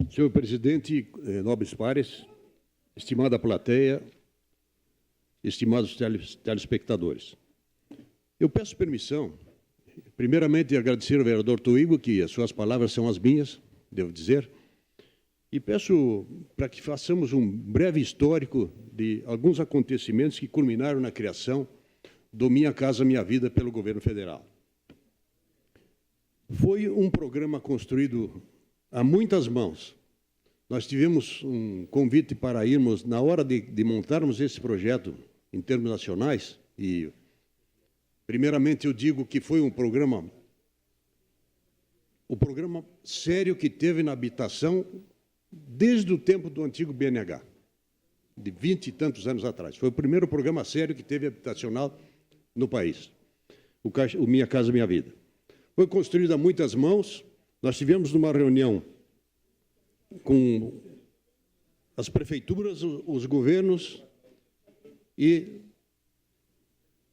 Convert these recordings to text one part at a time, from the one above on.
Senhor presidente, nobres pares, estimada plateia, estimados telespectadores. Eu peço permissão, primeiramente, de agradecer ao vereador Tuigo, que as suas palavras são as minhas, devo dizer, e peço para que façamos um breve histórico de alguns acontecimentos que culminaram na criação do Minha Casa Minha Vida pelo governo federal. Foi um programa construído a muitas mãos. Nós tivemos um convite para irmos, na hora de montarmos esse projeto em termos nacionais, e primeiramente eu digo que foi o programa sério que teve na habitação desde o tempo do antigo BNH, de 20 e tantos anos atrás. Foi o primeiro programa sério que teve habitacional no país, o Minha Casa Minha Vida. Foi construído a muitas mãos. Nós tivemos uma reunião com as prefeituras, os governos e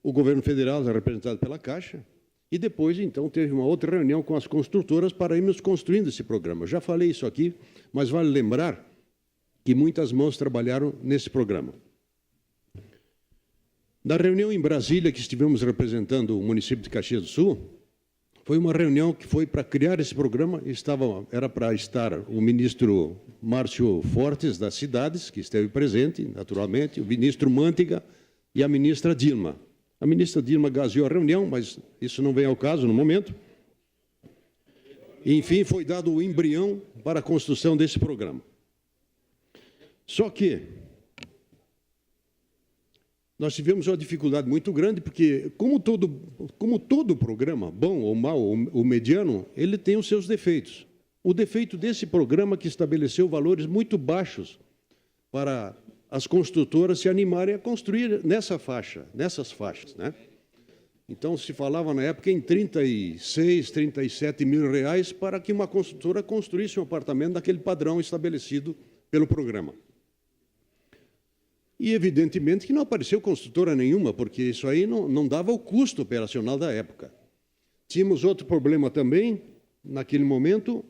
o governo federal, representado pela Caixa, e depois, então, teve uma outra reunião com as construtoras para irmos construindo esse programa. Eu já falei isso aqui, mas vale lembrar que muitas mãos trabalharam nesse programa. Na reunião em Brasília, que estivemos representando o município de Caxias do Sul, foi uma reunião que foi para criar esse programa. Era para estar o ministro Márcio Fortes, das Cidades, que esteve presente, naturalmente, o ministro Mantega e a ministra Dilma. A ministra Dilma gaseou a reunião, mas isso não vem ao caso no momento. E, enfim, foi dado o embrião para a construção desse programa. Só que nós tivemos uma dificuldade muito grande, porque, como todo programa, bom ou mau, ou mediano, ele tem os seus defeitos. O defeito desse programa que estabeleceu valores muito baixos para as construtoras se animarem a construir nessas faixas, né? Então, se falava na época em 36, 37 mil reais para que uma construtora construísse um apartamento daquele padrão estabelecido pelo programa. E, evidentemente, que não apareceu construtora nenhuma, porque isso aí não dava o custo operacional da época. Tínhamos outro problema também, naquele momento,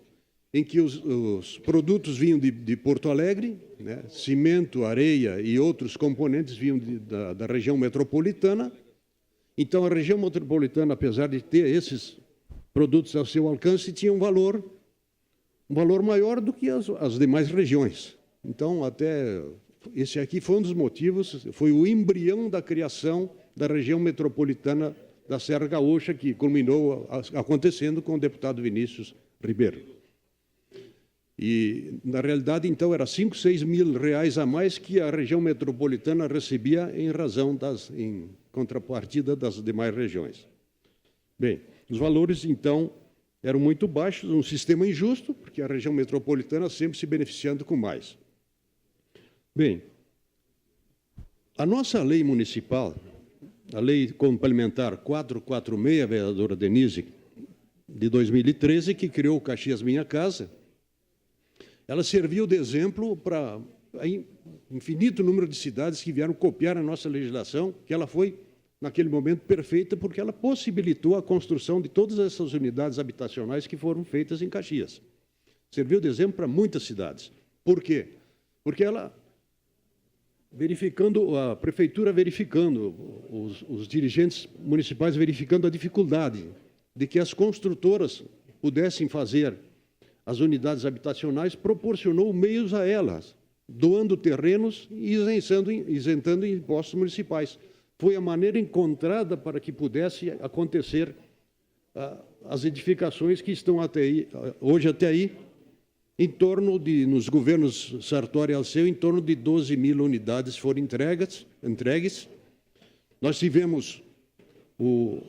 em que os produtos vinham de Porto Alegre, né? Cimento, areia e outros componentes vinham da região metropolitana. Então, a região metropolitana, apesar de ter esses produtos ao seu alcance, tinha um valor maior do que as demais regiões. Então, até esse aqui foi um dos motivos, foi o embrião da criação da região metropolitana da Serra Gaúcha, que culminou acontecendo com o deputado Vinícius Ribeiro. E, na realidade, então, era 5, 6 mil reais a mais que a região metropolitana recebia em contrapartida das demais regiões. Bem, os valores, então, eram muito baixos, um sistema injusto, porque a região metropolitana sempre se beneficiando com mais. Bem, a nossa lei municipal, a lei complementar 446, vereadora Denise, de 2013, que criou o Caxias Minha Casa, ela serviu de exemplo para infinito número de cidades que vieram copiar a nossa legislação, que ela foi, naquele momento, perfeita, porque ela possibilitou a construção de todas essas unidades habitacionais que foram feitas em Caxias. Serviu de exemplo para muitas cidades. Por quê? Porque ela, a prefeitura verificando, os dirigentes municipais verificando a dificuldade de que as construtoras pudessem fazer as unidades habitacionais, proporcionou meios a elas, doando terrenos e isentando impostos municipais. Foi a maneira encontrada para que pudesse acontecer as edificações que estão hoje até aí, nos governos Sartori e Alceu, em torno de 12 mil unidades foram entregues. Nós tivemos o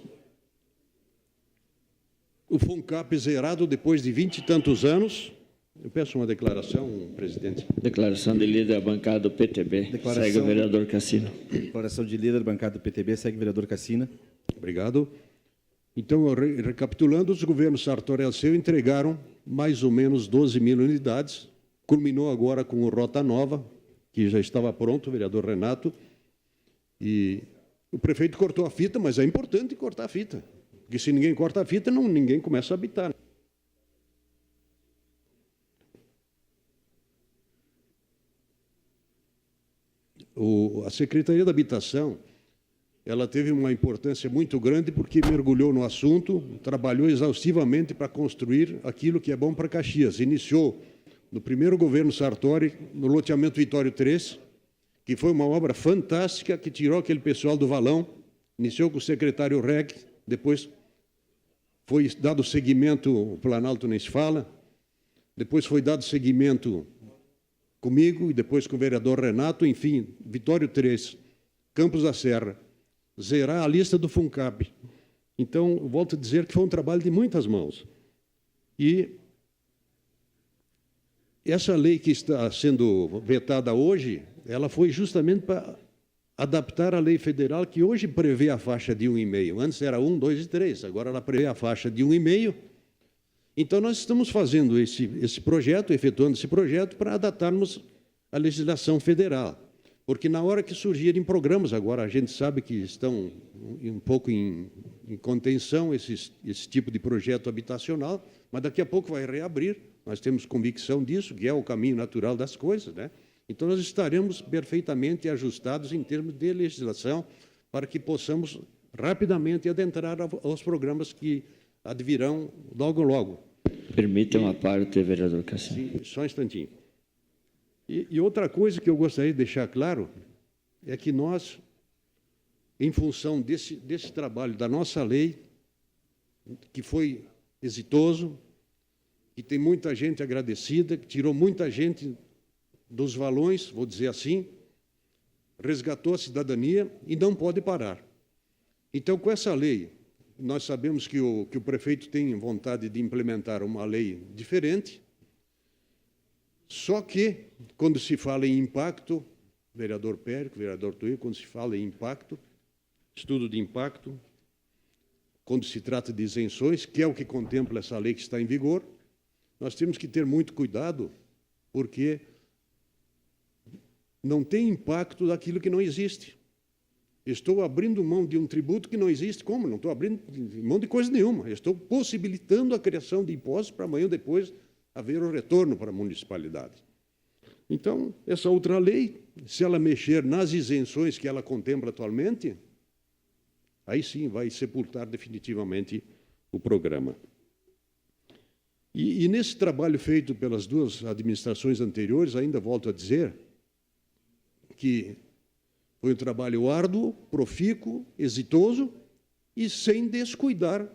FONCAP zerado depois de 20 e tantos anos. Eu peço uma declaração, presidente. Declaração de líder da bancada do PTB. Segue o vereador Cassina. Declaração de líder da bancada do PTB. Segue o vereador Cassina. Obrigado. Então, recapitulando, os governos Sartori e Alceu entregaram mais ou menos 12 mil unidades. Culminou agora com o Rota Nova, que já estava pronto, o vereador Renato. E o prefeito cortou a fita, mas é importante cortar a fita. Porque se ninguém corta a fita, ninguém começa a habitar. a Secretaria da Habitação, ela teve uma importância muito grande porque mergulhou no assunto, trabalhou exaustivamente para construir aquilo que é bom para Caxias. Iniciou no primeiro governo Sartori, no loteamento Vitório 3, que foi uma obra fantástica, que tirou aquele pessoal do valão, iniciou com o secretário Reg, depois foi dado seguimento, o Planalto nem se fala, depois foi dado seguimento comigo e depois com o vereador Renato, enfim, Vitório 3, Campos da Serra, zerar a lista do FUNCAP. Então, eu volto a dizer que foi um trabalho de muitas mãos. E essa lei que está sendo vetada hoje, ela foi justamente para adaptar a lei federal, que hoje prevê a faixa de 1,5. Antes era 1, 2 e 3, agora ela prevê a faixa de 1,5. Então, nós estamos fazendo esse projeto, efetuando esse projeto, para adaptarmos a legislação federal. Porque na hora que surgirem programas, agora a gente sabe que estão um pouco em contenção esse tipo de projeto habitacional, mas daqui a pouco vai reabrir, nós temos convicção disso, que é o caminho natural das coisas, né? Então, nós estaremos perfeitamente ajustados em termos de legislação para que possamos rapidamente adentrar aos programas que advirão logo, logo. Permita uma parte, vereador Cassino. Sim, só um instantinho. E outra coisa que eu gostaria de deixar claro é que nós, em função desse trabalho da nossa lei, que foi exitoso, que tem muita gente agradecida, que tirou muita gente dos valões, vou dizer assim, resgatou a cidadania e não pode parar. Então, com essa lei, nós sabemos que o prefeito tem vontade de implementar uma lei diferente, só que, quando se fala em impacto, vereador Périco, vereador Tuí, quando se fala em impacto, estudo de impacto, quando se trata de isenções, que é o que contempla essa lei que está em vigor, nós temos que ter muito cuidado, porque não tem impacto daquilo que não existe. Estou abrindo mão de um tributo que não existe. Como? Não estou abrindo mão de coisa nenhuma. Estou possibilitando a criação de impostos para amanhã ou depois haver o retorno para a municipalidade. Então, essa outra lei, se ela mexer nas isenções que ela contempla atualmente, aí sim vai sepultar definitivamente o programa. E nesse trabalho feito pelas duas administrações anteriores, ainda volto a dizer que foi um trabalho árduo, profícuo, exitoso e sem descuidar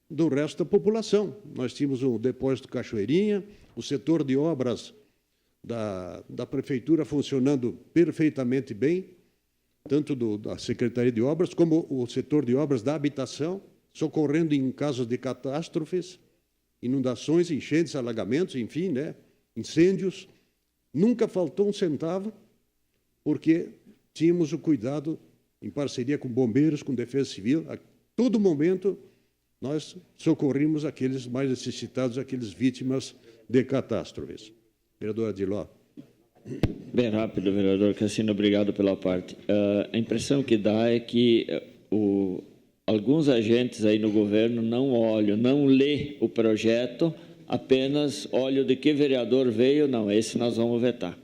do resto da população. Nós tínhamos o depósito Cachoeirinha, o setor de obras da Prefeitura funcionando perfeitamente bem, tanto da Secretaria de Obras, como o setor de obras da habitação, socorrendo em casos de catástrofes, inundações, enchentes, alagamentos, enfim, né, incêndios. Nunca faltou um centavo, porque tínhamos o cuidado, em parceria com bombeiros, com defesa civil, a todo momento nós socorrimos aqueles mais necessitados, aqueles vítimas de catástrofes. Vereador Adiló. Bem rápido, vereador Cassino, obrigado pela parte. A impressão que dá é que alguns agentes aí no governo não olham, não lê o projeto, apenas olham de que vereador veio, não, esse nós vamos vetar.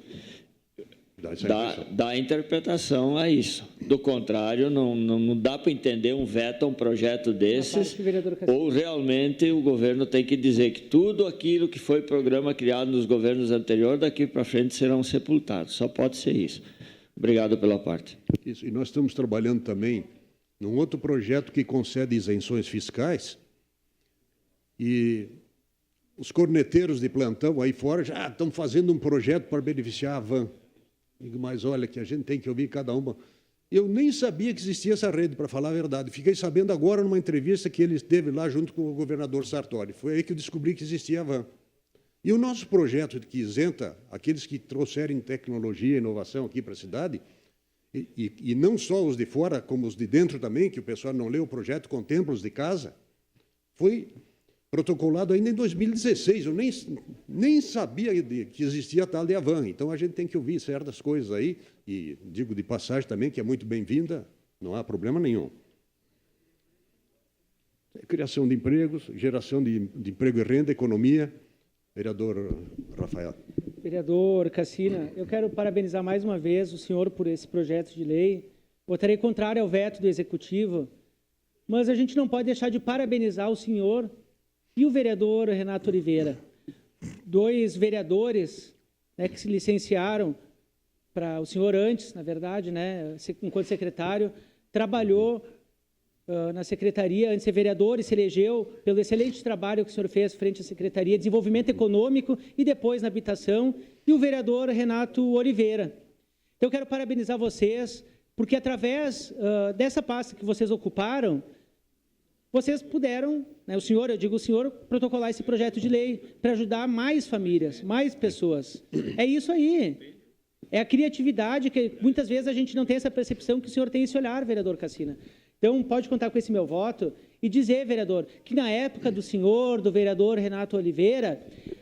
Dá interpretação a isso. Do contrário, não dá para entender um veto a um projeto desses, ou realmente o governo tem que dizer que tudo aquilo que foi programa criado nos governos anteriores, daqui para frente serão sepultados. Só pode ser isso. Obrigado pela parte. Isso, e nós estamos trabalhando também num outro projeto que concede isenções fiscais, e os corneteiros de plantão aí fora já estão fazendo um projeto para beneficiar a van. Mas olha, que a gente tem que ouvir cada uma. Eu nem sabia que existia essa rede, para falar a verdade. Fiquei sabendo agora numa entrevista que ele esteve lá junto com o governador Sartori. Foi aí que eu descobri que existia a van. E o nosso projeto que isenta aqueles que trouxerem tecnologia e inovação aqui para a cidade, e não só os de fora, como os de dentro também, que o pessoal não leu o projeto, contempla os de casa, foi protocolado ainda em 2016, eu nem sabia que existia a tal de Avan, então a gente tem que ouvir certas coisas aí, e digo de passagem também que é muito bem-vinda, não há problema nenhum. Criação de empregos, geração de emprego e renda, economia. Vereador Rafael. Vereador Cassina, eu quero parabenizar mais uma vez o senhor por esse projeto de lei. Votarei contrário ao veto do Executivo, mas a gente não pode deixar de parabenizar o senhor e o vereador Renato Oliveira, dois vereadores, né, que se licenciaram para o senhor antes, na verdade, né, enquanto secretário, trabalhou na secretaria, antes de ser vereador, e se elegeu pelo excelente trabalho que o senhor fez frente à Secretaria de Desenvolvimento Econômico e depois na Habitação, e o vereador Renato Oliveira. Então, eu quero parabenizar vocês, porque através dessa pasta que vocês ocuparam, vocês puderam, né, o senhor, eu digo o senhor, protocolar esse projeto de lei para ajudar mais famílias, mais pessoas. É isso aí. É a criatividade que muitas vezes a gente não tem essa percepção que o senhor tem esse olhar, vereador Cassina. Então, pode contar com esse meu voto e dizer, vereador, que na época do senhor, do vereador Renato Oliveira,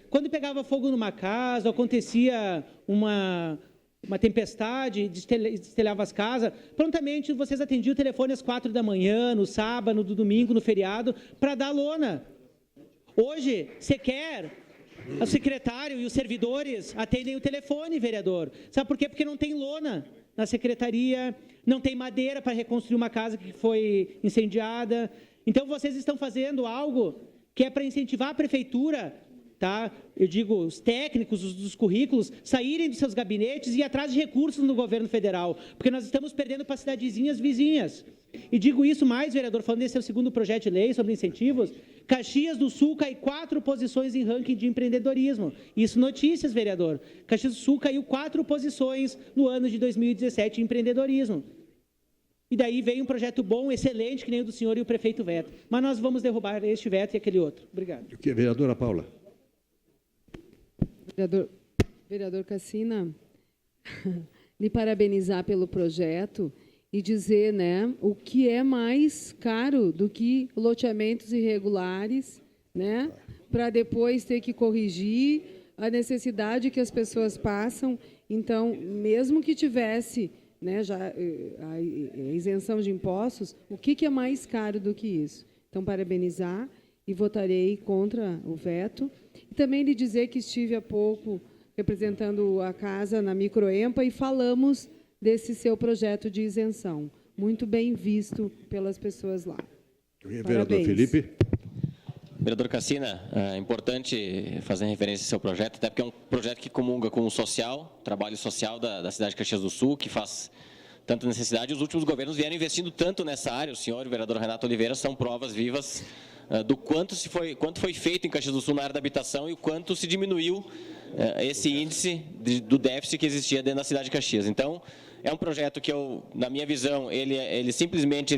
quando pegava fogo numa casa, acontecia uma tempestade, destelhava as casas, prontamente vocês atendiam o telefone às 4 da manhã, no sábado, no domingo, no feriado, para dar lona. Hoje, sequer o secretário e os servidores atendem o telefone, vereador. Sabe por quê? Porque não tem lona na secretaria, não tem madeira para reconstruir uma casa que foi incendiada. Então, vocês estão fazendo algo que é para incentivar a prefeitura, tá? Eu digo, os técnicos dos currículos, saírem dos seus gabinetes e ir atrás de recursos no governo federal, porque nós estamos perdendo para cidadezinhas vizinhas. E digo isso mais, vereador, falando desse seu segundo projeto de lei sobre incentivos, Caxias do Sul cai 4 posições em ranking de empreendedorismo. Isso notícias, vereador. Caxias do Sul caiu 4 posições no ano de 2017 em empreendedorismo. E daí veio um projeto bom, excelente, que nem o do senhor e o prefeito veto. Mas nós vamos derrubar este veto e aquele outro. Obrigado. O que, vereadora Paula? Vereador Cassina, lhe parabenizar pelo projeto e dizer, né, o que é mais caro do que loteamentos irregulares, né, para depois ter que corrigir a necessidade que as pessoas passam. Então, mesmo que tivesse, né, já a isenção de impostos, o que é mais caro do que isso? Então, parabenizar e votarei contra o veto. E também lhe dizer que estive há pouco representando a casa na Microempa e falamos desse seu projeto de isenção. Muito bem visto pelas pessoas lá. Vereador Felipe. Vereador Cassina, é importante fazer referência ao seu projeto, até porque é um projeto que comunga com o social, trabalho social da cidade de Caxias do Sul, que faz tanta necessidade. Os últimos governos vieram investindo tanto nessa área. O senhor e o vereador Renato Oliveira são provas vivas do quanto foi feito em Caxias do Sul na área da habitação e o quanto se diminuiu esse índice do déficit que existia dentro da cidade de Caxias. Então, é um projeto que, na minha visão, ele simplesmente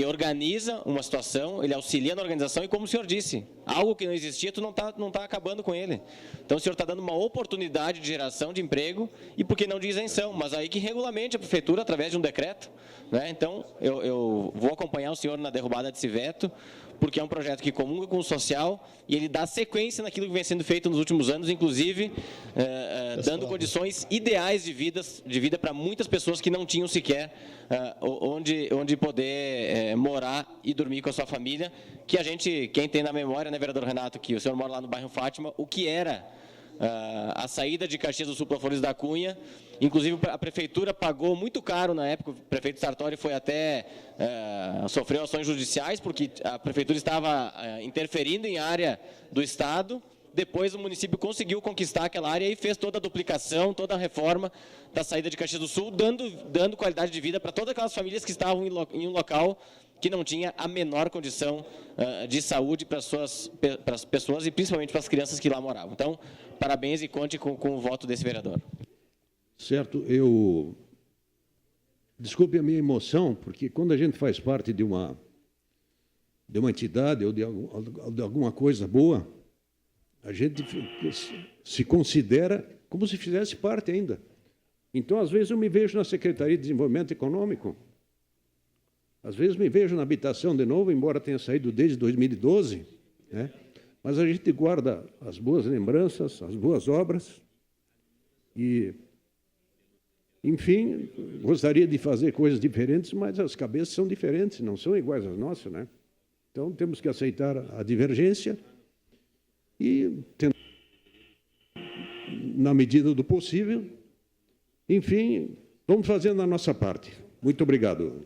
organiza uma situação, ele auxilia na organização e, como o senhor disse, algo que não existia, tu não tá acabando com ele. Então, o senhor está dando uma oportunidade de geração de emprego e, por que não, de isenção, mas aí que regulamente a prefeitura, através de um decreto, né? Então, eu vou acompanhar o senhor na derrubada desse veto, porque é um projeto que comunga com o social e ele dá sequência naquilo que vem sendo feito nos últimos anos, inclusive dando condições ideais de vida para muitas pessoas que não tinham sequer onde poder morar e dormir com a sua família, que quem tem na memória, né, vereador Renato, que o senhor mora lá no bairro Fátima, o que era a saída de Caxias do Sul para Flores da Cunha. Inclusive, a prefeitura pagou muito caro na época, o prefeito Sartori foi até, sofreu ações judiciais, porque a prefeitura estava interferindo em área do Estado. Depois o município conseguiu conquistar aquela área e fez toda a duplicação, toda a reforma da saída de Caxias do Sul, dando qualidade de vida para todas aquelas famílias que estavam em um local que não tinha a menor condição de saúde para as pessoas e principalmente para as crianças que lá moravam. Então, parabéns e conte com o voto desse vereador. Certo, desculpe a minha emoção, porque quando a gente faz parte de uma entidade ou de alguma coisa boa, a gente se considera como se fizesse parte ainda. Então, às vezes, eu me vejo na Secretaria de Desenvolvimento Econômico, às vezes me vejo na habitação de novo, embora tenha saído desde 2012, né? Mas a gente guarda as boas lembranças, as boas obras e, enfim, gostaria de fazer coisas diferentes, mas as cabeças são diferentes, não são iguais às nossas, né? Então, temos que aceitar a divergência e tentar na medida do possível. Enfim, vamos fazendo a nossa parte. Muito obrigado.